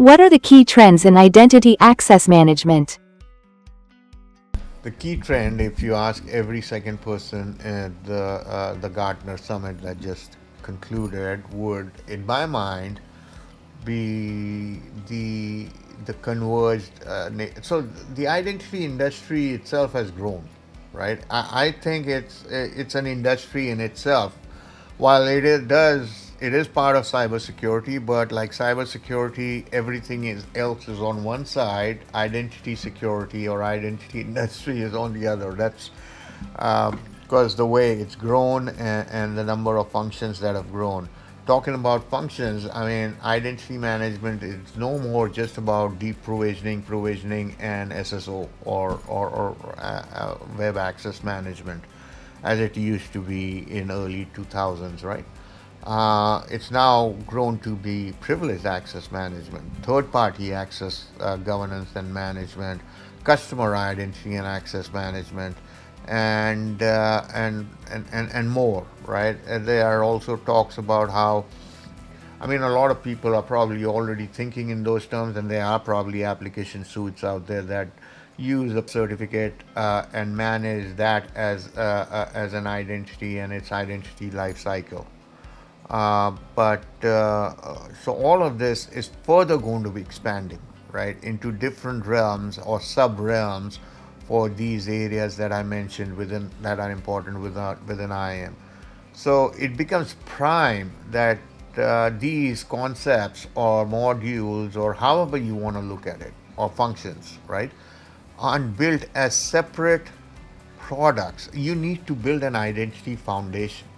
What are the key trends in identity access management? The key trend, if you ask every second person at the Gartner summit that just concluded, would, in my mind, be the converged. So the identity industry itself has grown, right? I think it's an industry in itself. While it is part of cybersecurity, but like cybersecurity, everything is else is on one side. Identity security or identity industry is on the other. That's because the way it's grown and the number of functions that have grown. Talking about functions, I mean, identity management is no more just about deep provisioning, and SSO or web access management, as it used to be in early 2000s, right? It's now grown to be privileged access management, third-party access governance and management, customer identity and access management, and more. Right? And there are also talks about how, I mean, a lot of people are probably already thinking in those terms, and there are probably application suites out there that use a certificate and manage that as an identity and its identity life cycle. But so all of this is further going to be expanding, right, into different realms or sub realms for these areas that I mentioned within that are important within IAM. So it becomes prime that these concepts or modules or however you want to look at it or functions, right, aren't built as separate products. You need to build an identity foundation.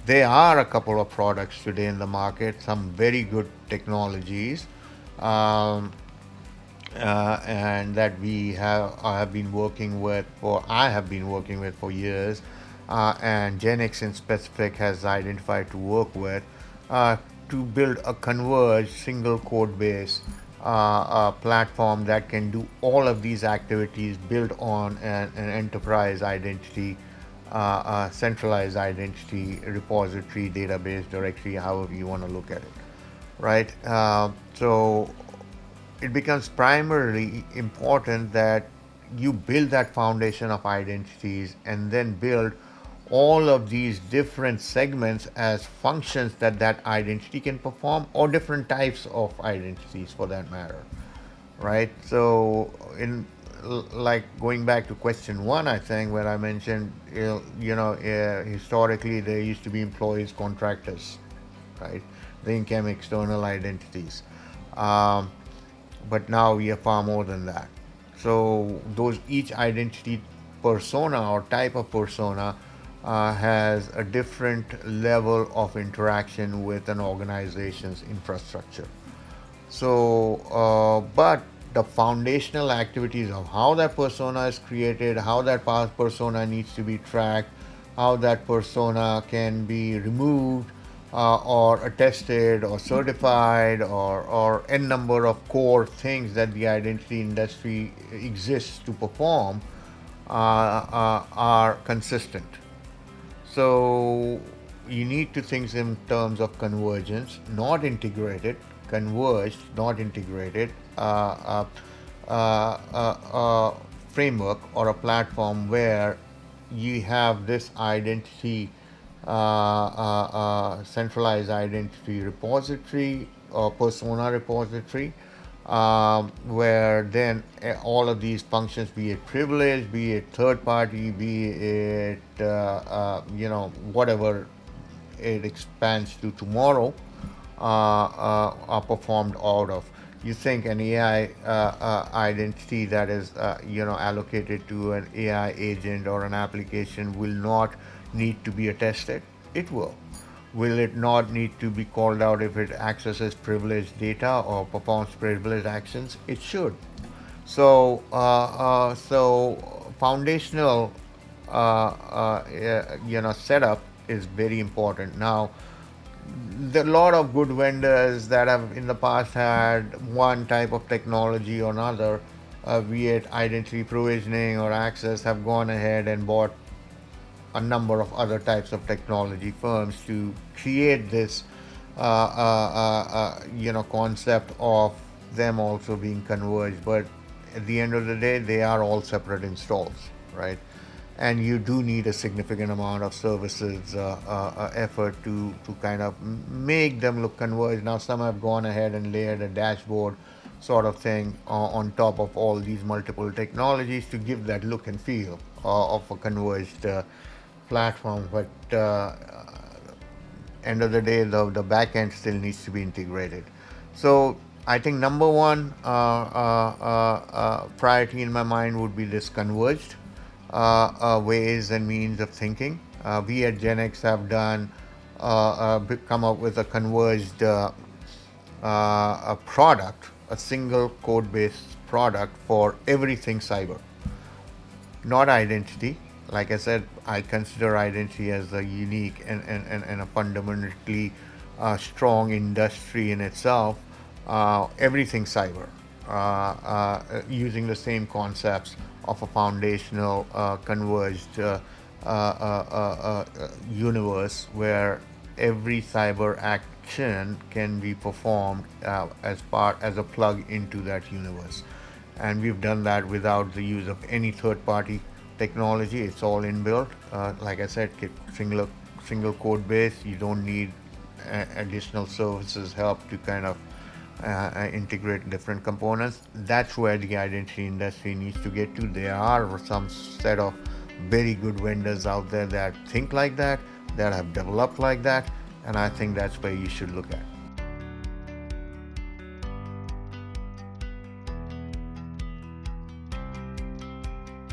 There are a couple of products today in the market, some very good technologies, um, and that we have I have been working with for I have been working with for years, and Genix in specific has identified to work with to build a converged single code base platform that can do all of these activities built on an enterprise identity, centralized identity repository, database, directory, however you want to look at it, right? So it becomes primarily important that you build that foundation of identities and then build all of these different segments as functions that that identity can perform, or different types of identities for that matter, right? So in like going back to question one, I think where I mentioned, historically there used to be employees, contractors, right? They became external identities. Um, but now we are far more than that. So those each identity persona or type of persona has a different level of interaction with an organization's infrastructure. But the foundational activities of how that persona is created, how that past persona needs to be tracked, how that persona can be removed or attested or certified, or n number of core things that the identity industry exists to perform are consistent. So you need to think in terms of convergence, not integrated, converged, not integrated, framework or a platform where you have this identity, centralized identity repository or persona repository, where then all of these functions, be it privilege, be it third party, be it whatever it expands to tomorrow, are performed out of. You think an AI identity that is allocated to an AI agent or an application will not need to be attested? It will. Will it not need to be called out if it accesses privileged data or performs privileged actions? It should. So foundational, setup is very important. Now, there are a lot of good vendors that have in the past had one type of technology or another, be it identity provisioning or access, have gone ahead and bought a number of other types of technology firms to create this concept of them also being converged. But at the end of the day, they are all separate installs, right? And you do need a significant amount of services effort to kind of make them look converged. Now, some have gone ahead and layered a dashboard sort of thing on top of all these multiple technologies to give that look and feel of a converged platform. But end of the day, the back end still needs to be integrated. So I think number one priority in my mind would be this converged ways and means of thinking. We at Genix have done come up with a converged a product, a single code-based product for everything cyber, not identity. Like I said, I consider identity as a unique and a fundamentally strong industry in itself. Everything cyber, using the same concepts of a foundational converged universe where every cyber action can be performed as a plug into that universe. And we've done that without the use of any third-party technology. It's all inbuilt. Like I said, single code base. You don't need additional services help to kind of integrate different components. That's where the identity industry needs to get to. There are some set of very good vendors out there that think like that have developed like that, and I think that's where you should look at.